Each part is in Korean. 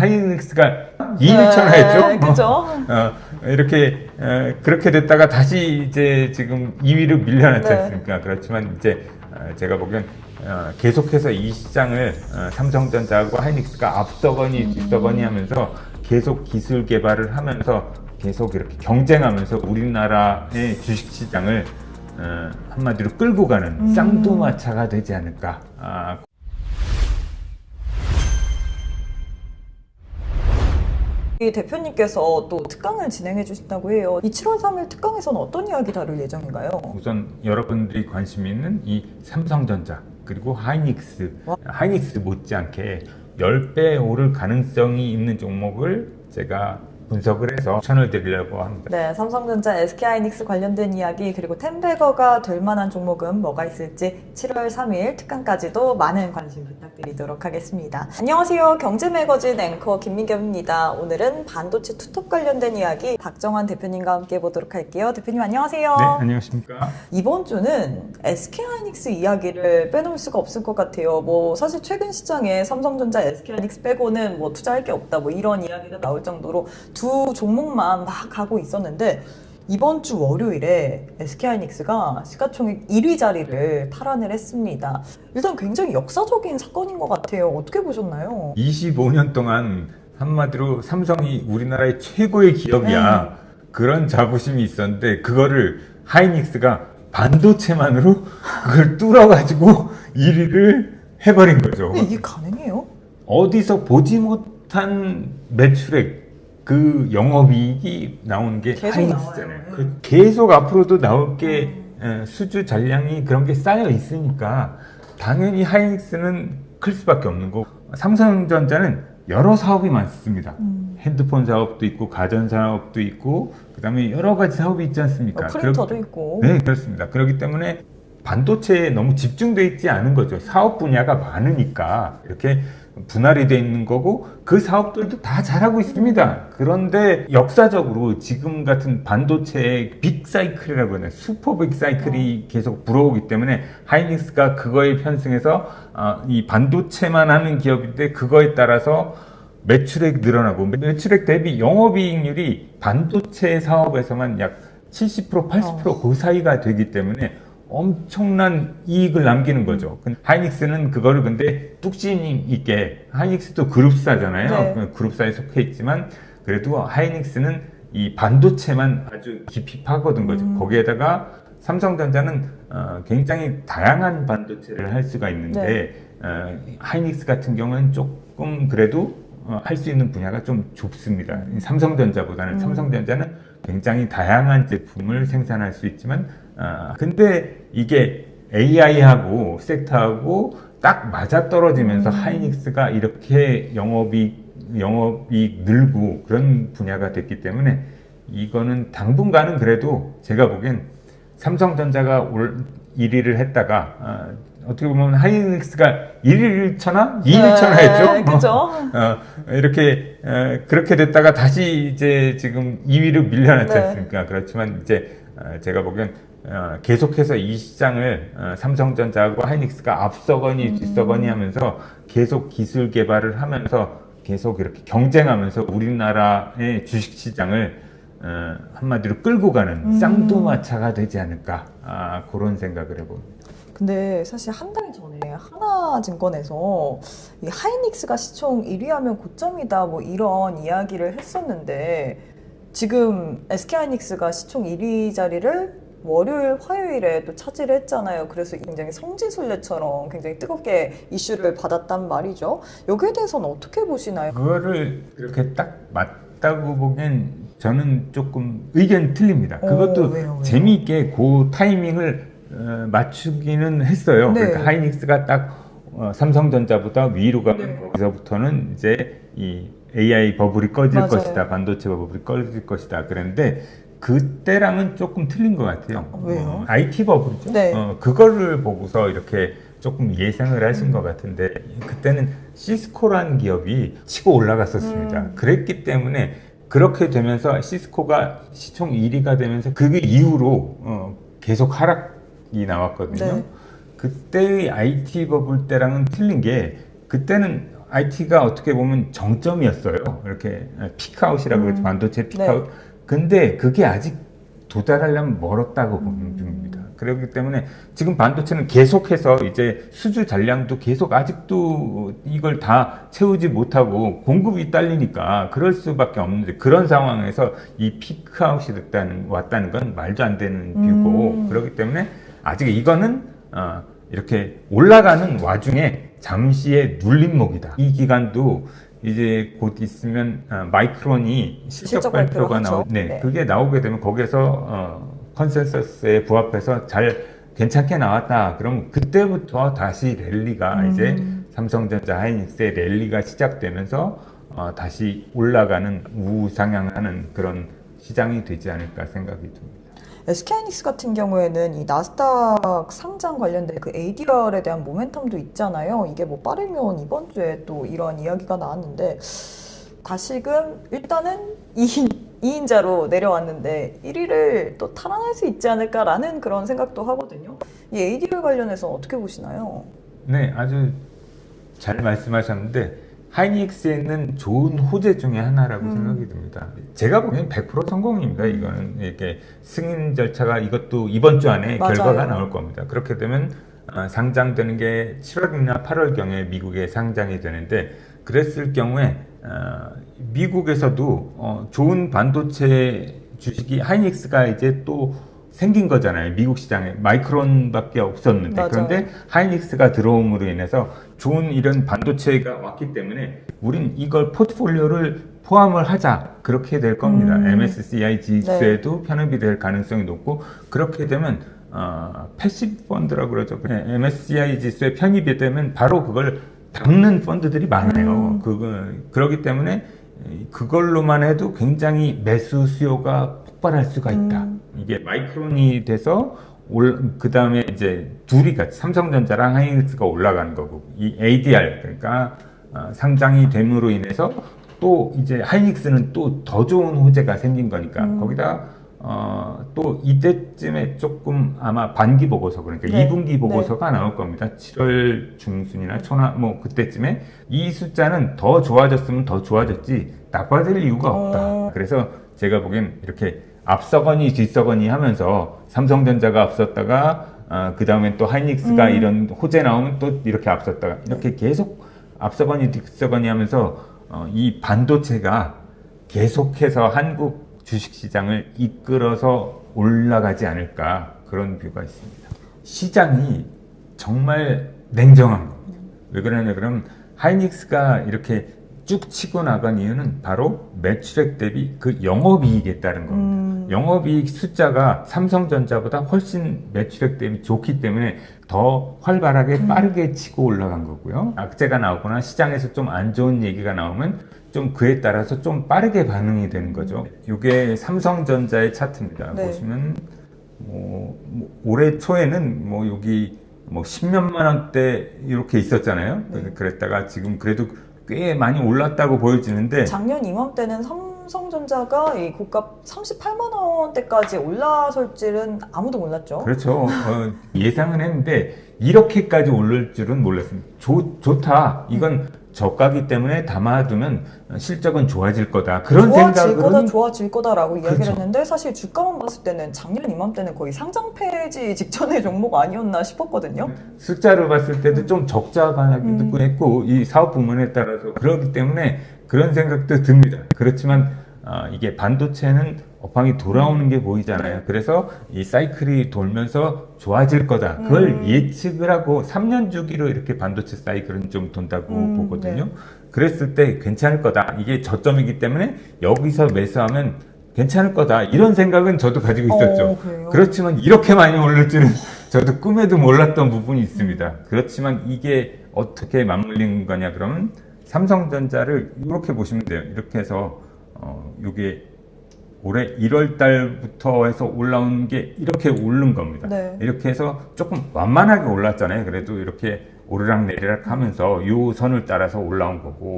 하이닉스가 2일 천하였죠. 그죠? 이렇게 그렇게 됐다가 다시 이제 지금 2위로 밀려났지 네. 않습니까? 그렇지만 이제 제가 보기엔 계속해서 이 시장을 삼성전자하고 하이닉스가 앞서거니 뒤서거니 하면서 계속 기술 개발을 하면서 계속 이렇게 경쟁하면서 우리나라의 주식시장을 한마디로 끌고 가는 쌍두마차가 되지 않을까. 이 대표님께서 또 특강을 진행해 주신다고 해요. 이 7월 3일 특강에서는 어떤 이야기 다룰 예정인가요? 우선 여러분들이 관심 있는 이 삼성전자 그리고 하이닉스, 하이닉스 못지않게 10배 오를 가능성이 있는 종목을 제가 분석을 해서 추천을 드리려고 합니다. 네, 삼성전자, SK하이닉스 관련된 이야기 그리고 텐베거가 될 만한 종목은 뭐가 있을지 7월 3일 특강까지도 많은 관심 부탁드리도록 하겠습니다. 안녕하세요. 경제매거진 앵커 김민겸입니다. 오늘은 반도체 투톱 관련된 이야기 박정환 대표님과 함께 해보도록 할게요. 대표님 안녕하세요. 네, 안녕하십니까. 이번 주는 SK하이닉스 이야기를 빼놓을 수가 없을 것 같아요. 뭐 사실 최근 시장에 삼성전자, SK하이닉스 빼고는 뭐 투자할 게 없다 뭐 이런 이야기가 나올 정도로 두 종목만 막 가고 있었는데 이번 주 월요일에 SK하이닉스가 시가총액 1위 자리를 탈환을 했습니다. 일단 굉장히 역사적인 사건인 것 같아요. 어떻게 보셨나요? 25년 동안 한마디로 삼성이 우리나라의 최고의 기업이야. 그런 자부심이 있었는데 그거를 하이닉스가 반도체만으로 그걸 뚫어가지고 1위를 해버린 거죠. 근데 이게 가능해요? 어디서 보지 못한 매출액 그 영업이익이 나오는 게 계속 하이닉스잖아요. 나와요. 그 계속 앞으로도 나올 게 수주 잔량이 그런 게 쌓여 있으니까 당연히 하이닉스는 클 수밖에 없는 거고 삼성전자는 여러 사업이 많습니다. 핸드폰 사업도 있고 가전 사업도 있고 그다음에 여러 가지 사업이 있지 않습니까? 프린터도 있고. 네, 그렇습니다. 그렇기 때문에 반도체에 너무 집중되어 있지 않은 거죠. 사업 분야가 많으니까 이렇게 분할이 돼 있는 거고 그 사업들도 다 잘하고 있습니다. 그런데 역사적으로 지금 같은 반도체의 빅사이클이라고 하는 슈퍼 빅사이클이 계속 불어오기 때문에 하이닉스가 그거에 편승해서 이 반도체만 하는 기업인데 그거에 따라서 매출액 늘어나고 매출액 대비 영업이익률이 반도체 사업에서만 약 70% 80% 그 사이가 되기 때문에 엄청난 이익을 남기는 거죠. 하이닉스는 그거를 근데 뚝심 있게 하이닉스도 그룹사잖아요. 네. 그룹사에 속해 있지만 그래도 하이닉스는 이 반도체만 아주 깊이 파고든 거죠. 거기에다가 삼성전자는 굉장히 다양한 반도체를 할 수가 있는데 하이닉스 같은 경우는 조금 그래도 할 수 있는 분야가 좀 좁습니다. 삼성전자보다는 삼성전자는 굉장히 다양한 제품을 생산할 수 있지만 근데 이게 AI하고 섹터하고 딱 맞아떨어지면서 하이닉스가 이렇게 영업이익 늘고 그런 분야가 됐기 때문에 이거는 당분간은 그래도 제가 보기엔 삼성전자가 올 1위를 했다가 어떻게 보면 하이닉스가 1일 천하? 2일 천하였죠? 그죠? 이렇게 그렇게 됐다가 다시 이제 지금 2위로 밀려났지 않습니까? 그렇지만 이제 제가 보기엔 계속해서 이 시장을 삼성전자하고 하이닉스가 앞서거니 뒤서거니 하면서 계속 기술 개발을 하면서 계속 이렇게 경쟁하면서 우리나라의 주식시장을 한마디로 끌고 가는 쌍두마차가 되지 않을까 그런 생각을 해봅니다. 근데 사실 한 달 전에 하나증권에서 이 하이닉스가 시총 1위 하면 고점이다 뭐 이런 이야기를 했었는데 지금 SK하이닉스가 시총 1위 자리를 월요일, 화요일에 또 차지를 했잖아요. 그래서 굉장히 성지순례처럼 굉장히 뜨겁게 이슈를 받았단 말이죠. 여기에 대해서는 어떻게 보시나요? 그거를 이렇게 딱 맞다고 보기엔 저는 조금 의견 틀립니다. 그것도 왜요? 재미있게 그 타이밍을 맞추기는 했어요. 네. 그러니까 하이닉스가 딱 삼성전자보다 위로 가면 거기서부터는 이제 이 AI 버블이 꺼질 맞아요. 것이다. 반도체 버블이 꺼질 것이다. 그랬는데 그때랑은 조금 틀린 것 같아요. 왜요? IT 버블이죠. 네. 그거를 보고서 이렇게 조금 예상을 하신 것 같은데 그때는 시스코라는 기업이 치고 올라갔었습니다. 그랬기 때문에 그렇게 되면서 시스코가 시총 1위가 되면서 그 이후로 계속 하락이 나왔거든요. 네. 그때의 IT 버블 때랑은 틀린 게 그때는 IT가 어떻게 보면 정점이었어요. 이렇게 피크아웃이라고 그러죠. 반도체 피크아웃. 근데 그게 아직 도달하려면 멀었다고 보는 중입니다. 그렇기 때문에 지금 반도체는 계속해서 이제 수주 잔량도 계속 아직도 이걸 다 채우지 못하고 공급이 딸리니까 그럴 수밖에 없는데, 그런 상황에서 이 피크아웃이 왔다는 건 말도 안 되는 뷰고, 그렇기 때문에 아직 이거는 이렇게 올라가는 와중에 잠시의 눌림목이다. 이 기간도 이제 곧 있으면 마이크론이 실적 발표가 네. 그게 나오게 되면 거기에서 컨센서스에 부합해서 잘 괜찮게 나왔다. 그럼 그때부터 다시 랠리가 이제 삼성전자, 하이닉스의 랠리가 시작되면서 다시 올라가는 우상향하는 그런 시장이 되지 않을까 생각이 듭니다. SK하이닉스 같은 경우에는 이 나스닥 상장 관련된 그 ADR에 대한 모멘텀도 있잖아요. 이게 뭐 빠르면 이번 주에 또 이런 이야기가 나왔는데, 다시금 일단은 2인자로 내려왔는데 1위를 또 탈환할 수 있지 않을까라는 그런 생각도 하거든요. 이 ADR 관련해서 어떻게 보시나요? 네, 아주 잘 말씀하셨는데, 하이닉스에는 좋은 호재 중에 하나라고 생각이 듭니다. 제가 보기엔 100% 성공입니다. 이거는 이렇게 승인 절차가 이것도 이번 주 안에 맞아요. 결과가 나올 겁니다. 그렇게 되면 상장되는 게 7월이나 8월경에 미국에 상장이 되는데, 그랬을 경우에 미국에서도 좋은 반도체 주식이 하이닉스가 이제 또 생긴 거잖아요. 미국 시장에 마이크론밖에 없었는데. 맞아요. 그런데 하이닉스가 들어옴으로 인해서 좋은 이런 반도체가 왔기 때문에 우린 이걸 포트폴리오를 포함을 하자, 그렇게 될 겁니다. MSCI 지수에도 편입이 될 가능성이 높고, 그렇게 되면 패시브 펀드라고 그러죠. MSCI 지수에 편입이 되면 바로 그걸 담는 펀드들이 많아요. 그러기 때문에 그걸로만 해도 굉장히 매수 수요가 폭발할 수가 있다. 이게 마이크론이 돼서 그 다음에 이제 둘이 같이 삼성전자랑 하이닉스가 올라가는 거고, 이 ADR, 그러니까 상장이 됨으로 인해서 또 이제 하이닉스는 또 더 좋은 호재가 생긴 거니까, 거기다 또 이때쯤에 조금 아마 반기 보고서, 그러니까 2분기 보고서가 나올 겁니다. 7월 중순이나 초나 뭐 그때쯤에 이 숫자는 더 좋아졌으면 더 좋아졌지 나빠질 이유가 없다. 그래서 제가 보기엔 이렇게 앞서거니 뒤서거니 하면서 삼성전자가 앞섰다가 그 다음에 또 하이닉스가 이런 호재 나오면 또 이렇게 앞섰다가 이렇게 계속 앞서거니 뒤서거니 하면서 이 반도체가 계속해서 한국 주식시장을 이끌어서 올라가지 않을까, 그런 뷰가 있습니다. 시장이 정말 냉정한 겁니다. 왜 그러냐 그러면 하이닉스가 이렇게 쭉 치고 나간 이유는 바로 매출액 대비 그 영업이익에 따른 겁니다. 영업이익 숫자가 삼성전자보다 훨씬 매출액 대비 좋기 때문에 더 활발하게 빠르게 치고 올라간 거고요. 악재가 나오거나 시장에서 좀 안 좋은 얘기가 나오면 좀 그에 따라서 좀 빠르게 반응이 되는 거죠. 이게 삼성전자의 차트입니다. 보시면 올해 초에는 여기 10몇만 원대 이렇게 있었잖아요. 그랬다가 지금 그래도 꽤 많이 올랐다고 보여지는데, 작년 이맘때는 삼성전자가 이 고가 38만 원대까지 올라설 줄은 아무도 몰랐죠. 그렇죠. 예상은 했는데 이렇게까지 오를 줄은 몰랐습니다. 좋다. 이건 저가기 때문에 담아두면 실적은 좋아질 거다. 그런 생각으로 좋아질 거다라고 이야기를 그렇죠. 했는데, 사실 주가만 봤을 때는 작년 이맘때는 거의 상장 폐지 직전의 종목 아니었나 싶었거든요. 숫자로 봤을 때도 좀 적자가기도 했고, 이 사업 부문에 따라서 그렇기 때문에 그런 생각도 듭니다. 그렇지만 이게 반도체는 업황이 돌아오는 게 보이잖아요. 그래서 이 사이클이 돌면서 좋아질 거다. 그걸 예측을 하고 3년 주기로 이렇게 반도체 사이클은 좀 돈다고 보거든요. 그랬을 때 괜찮을 거다. 이게 저점이기 때문에 여기서 매수하면 괜찮을 거다. 이런 생각은 저도 가지고 있었죠. 그렇지만 이렇게 많이 오를 줄은 저도 꿈에도 몰랐던 부분이 있습니다. 그렇지만 이게 어떻게 맞물린 거냐 그러면 삼성전자를 이렇게 보시면 돼요. 이렇게 해서 이게 올해 1월 달부터 해서 올라온 게 이렇게 오른 겁니다. 이렇게 해서 조금 완만하게 올랐잖아요. 그래도 이렇게 오르락 내리락 하면서 이 선을 따라서 올라온 거고,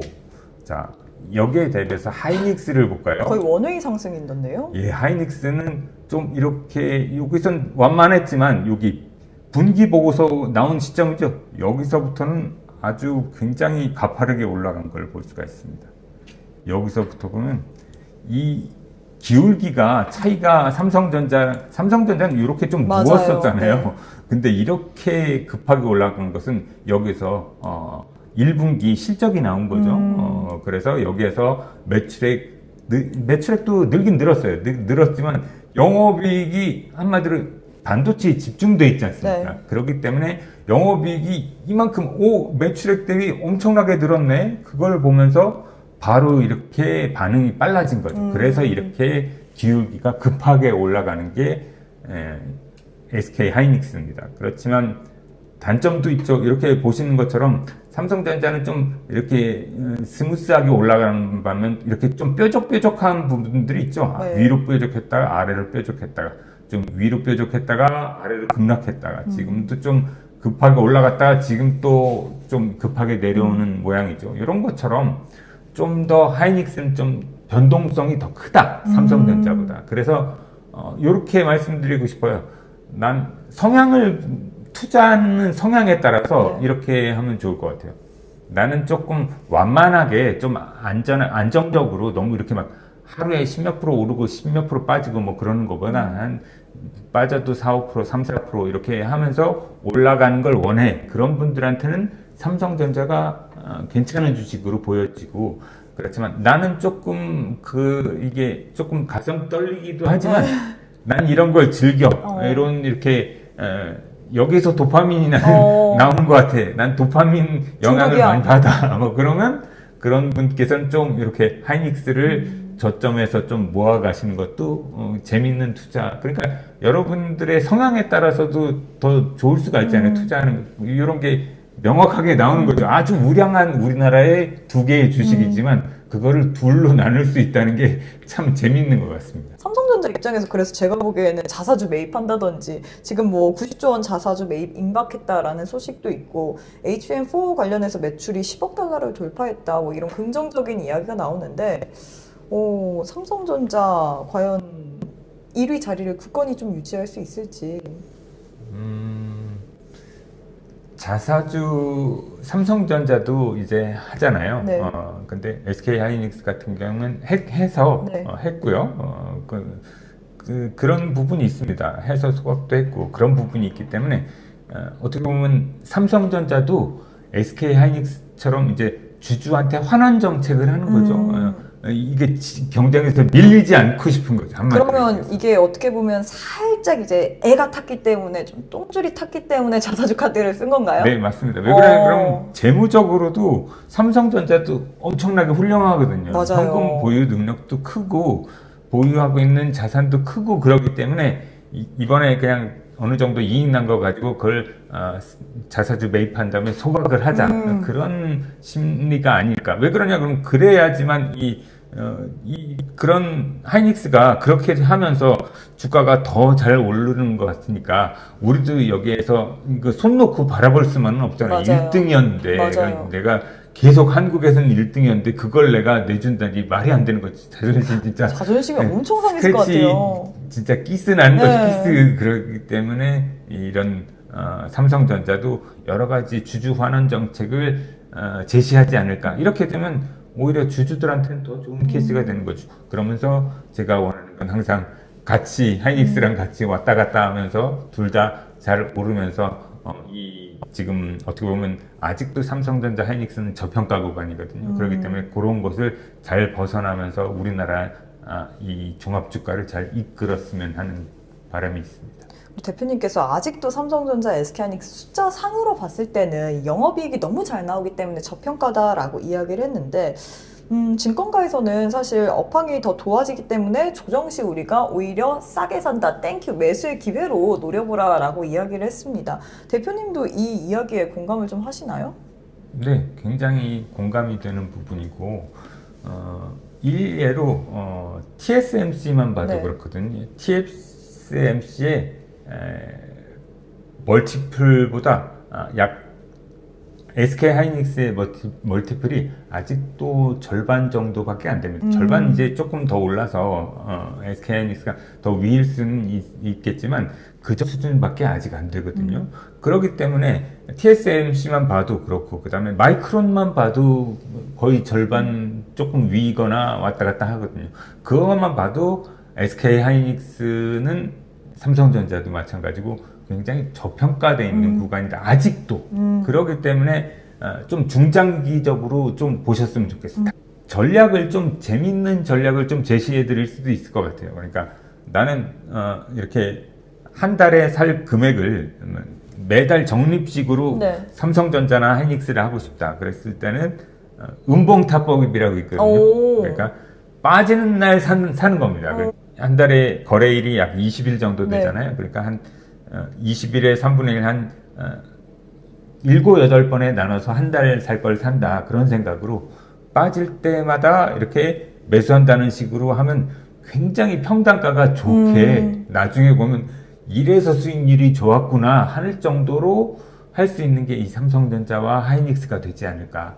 자, 여기에 대비해서 하이닉스를 볼까요? 거의 원웨이 상승인던데요? 예, 하이닉스는 좀 이렇게 여기선 완만했지만 여기 분기 보고서 나온 시점이죠. 여기서부터는 아주 굉장히 가파르게 올라간 걸 볼 수가 있습니다. 여기서부터 보면 이 기울기가 차이가 삼성전자는 이렇게 좀 맞아요. 누웠었잖아요. 네. 근데 이렇게 급하게 올라간 것은 여기서 1분기 실적이 나온 거죠. 그래서 여기에서 매출액도 늘긴 늘었어요. 늘었지만 영업이익이 한마디로 반도체에 집중돼 있지 않습니까? 네. 그렇기 때문에 영업이익이 이만큼 매출액 대비 엄청나게 늘었네. 그걸 보면서 바로 이렇게 반응이 빨라진 거죠. 그래서 이렇게 기울기가 급하게 올라가는 게 SK 하이닉스입니다. 그렇지만 단점도 있죠. 이렇게 보시는 것처럼 삼성전자는 좀 이렇게 스무스하게 올라가는 반면 이렇게 좀 뾰족뾰족한 부분들이 있죠. 네. 위로 뾰족했다가 아래로 뾰족했다가 좀 위로 뾰족했다가 아래로 급락했다가 지금도 좀 급하게 올라갔다가 지금 또 좀 급하게 내려오는 모양이죠. 이런 것처럼 좀 더 하이닉스는 좀 변동성이 더 크다. 삼성전자보다. 그래서 이렇게 말씀드리고 싶어요. 난 투자하는 성향에 따라서 네. 이렇게 하면 좋을 것 같아요. 나는 조금 완만하게 좀 안정적으로 너무 이렇게 막 하루에 10몇 프로 오르고 10몇 프로 빠지고 뭐 그러는 것보다 한 빠져도 4, 5%, 3, 4% 이렇게 하면서 올라가는 걸 원해. 그런 분들한테는 삼성전자가 괜찮은 주식으로 보여지고, 그렇지만 나는 조금 이게 조금 가슴 떨리기도 하지만 난 이런 걸 즐겨. 이렇게 여기서 도파민이 나오는 것 같아. 난 도파민 영향을 중독이야. 많이 받아. 뭐 그러면 그런 분께서는 좀 이렇게 하이닉스를 저점에서 좀 모아 가시는 것도 재밌는 투자. 그러니까 여러분들의 성향에 따라서도 더 좋을 수가 있잖아요. 투자하는 이런 게 명확하게 나오는 거죠. 아주 우량한 우리나라의 두 개의 주식이지만 그거를 둘로 나눌 수 있다는 게 참 재밌는 것 같습니다. 삼성전자 입장에서 그래서 제가 보기에는 자사주 매입한다든지 지금 뭐 90조 원 자사주 매입 임박했다라는 소식도 있고 HM4 관련해서 매출이 10억 달러를 돌파했다 뭐 이런 긍정적인 이야기가 나오는데 삼성전자 과연 1위 자리를 굳건히 좀 유지할 수 있을지. 자사주 삼성전자도 이제 하잖아요. 네. 근데 SK 하이닉스 같은 경우는 해서 네. 했고요. 그런 부분이 있습니다. 해서 소각도 했고 그런 부분이 있기 때문에 어떻게 보면 삼성전자도 SK 하이닉스처럼 이제 주주한테 환원 정책을 하는 거죠. 이게 경쟁에서 밀리지 않고 싶은 거죠. 한마디로 그러면 얘기해서. 이게 어떻게 보면 살짝 이제 애가 탔기 때문에 좀 똥줄이 탔기 때문에 자사주 카드를 쓴 건가요? 네, 맞습니다. 왜 그러냐면 그럼 재무적으로도 삼성전자도 엄청나게 훌륭하거든요. 맞아요. 현금 보유 능력도 크고 보유하고 있는 자산도 크고 그렇기 때문에 이번에 그냥 어느 정도 이익 난 거 가지고 그걸 자사주 매입한 다음에 소각을 하자 그런 심리가 아닐까. 왜 그러냐 그러면 그래야지만 그런 하이닉스가 그렇게 하면서 주가가 더 잘 오르는 것 같으니까 우리도 여기에서 손 놓고 바라볼 수만은 없잖아요. 맞아요. 1등이었는데 맞아요. 내가 계속 한국에서는 1등이었는데 그걸 내가 내준다니 말이 안 되는 거지. 자존심이 네. 엄청 상했을 것 스크래치 같아요. 진짜 기스 나는 네. 거지. 기스. 그렇기 때문에 이런 삼성전자도 여러 가지 주주 환원 정책을 제시하지 않을까. 이렇게 되면 오히려 주주들한테는 더 좋은 케이스가 되는 거죠. 그러면서 제가 원하는 건 항상 같이 하이닉스랑 같이 왔다 갔다 하면서 둘 다 잘 오르면서 지금 어떻게 보면 아직도 삼성전자 하이닉스는 저평가 구간이거든요. 그렇기 때문에 그런 것을 잘 벗어나면서 우리나라 이 종합주가를 잘 이끌었으면 하는 바람이 있습니다. 대표님께서 아직도 삼성전자, SK하이닉스 숫자 상으로 봤을 때는 영업이익이 너무 잘 나오기 때문에 저평가다라고 이야기를 했는데 증권가에서는 사실 업황이 더 좋아지기 때문에 조정 시 우리가 오히려 싸게 산다, 땡큐, 매수의 기회로 노려보라라고 이야기를 했습니다. 대표님도 이 이야기에 공감을 좀 하시나요? 네, 굉장히 공감이 되는 부분이고 일례로 TSMC만 봐도 네. 그렇거든요. TSMC의 멀티플보다 약 SK 하이닉스의 멀티플이 아직도 절반 정도밖에 안 됩니다. 음. 절반 이제 조금 더 올라서 SK 하이닉스가 더 위일 수는 있겠지만 그 수준밖에 아직 안 되거든요. 그렇기 때문에 TSMC만 봐도 그렇고 그 다음에 마이크론만 봐도 거의 절반 조금 위거나 왔다 갔다 하거든요. 그것만 봐도 SK 하이닉스는 삼성전자도 마찬가지고 굉장히 저평가되어 있는 구간이다. 아직도. 그렇기 때문에 좀 중장기적으로 좀 보셨으면 좋겠어요. 전략을 좀 재밌는 전략을 좀 제시해 드릴 수도 있을 것 같아요. 그러니까 나는 이렇게 한 달에 살 금액을 매달 적립식으로 네. 삼성전자나 하이닉스를 하고 싶다. 그랬을 때는 음봉타법이라고 있거든요. 오. 그러니까 빠지는 날 사는 겁니다. 한 달에 거래일이 약 20일 정도 되잖아요. 네. 그러니까 한 20일에 3분의 1 한 7, 8번에 나눠서 한 달 살 걸 산다. 그런 생각으로 빠질 때마다 이렇게 매수한다는 식으로 하면 굉장히 평단가가 좋게 나중에 보면 이래서 수익률이 좋았구나 할 정도로 할 수 있는 게 이 삼성전자와 하이닉스가 되지 않을까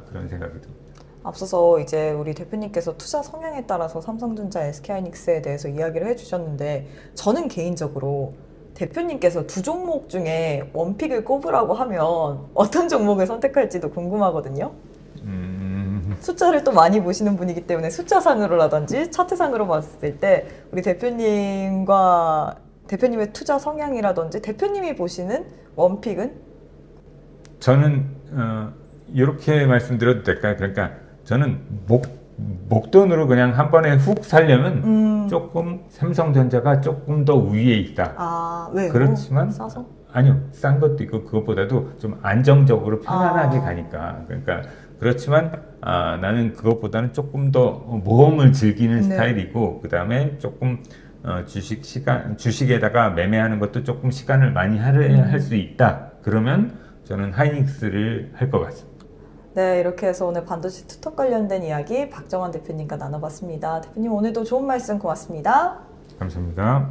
그런 생각이 듭니다. 앞서서 이제 우리 대표님께서 투자 성향에 따라서 삼성전자, SK하이닉스에 대해서 이야기를 해주셨는데 저는 개인적으로 대표님께서 두 종목 중에 원픽을 꼽으라고 하면 어떤 종목을 선택할지도 궁금하거든요. 숫자를 또 많이 보시는 분이기 때문에 숫자상으로라든지 차트상으로 봤을 때 우리 대표님과 대표님의 투자 성향이라든지 대표님이 보시는 원픽은? 저는 이렇게 말씀드려도 될까요? 그러니까 저는 목돈으로 그냥 한 번에 훅 살려면 조금 삼성전자가 조금 더 위에 있다. 아, 왜요? 그렇지만 싸서? 아니요, 싼 것도 있고 그것보다도 좀 안정적으로 편안하게 가니까. 그러니까 그렇지만 나는 그것보다는 조금 더 모험을 즐기는 네. 스타일이고 그 다음에 조금 주식에다가 매매하는 것도 조금 시간을 많이 할 수 있다. 그러면 저는 하이닉스를 할 것 같습니다. 네, 이렇게 해서 오늘 반도체 투톱 관련된 이야기 박정환 대표님과 나눠봤습니다. 대표님 오늘도 좋은 말씀 고맙습니다. 감사합니다.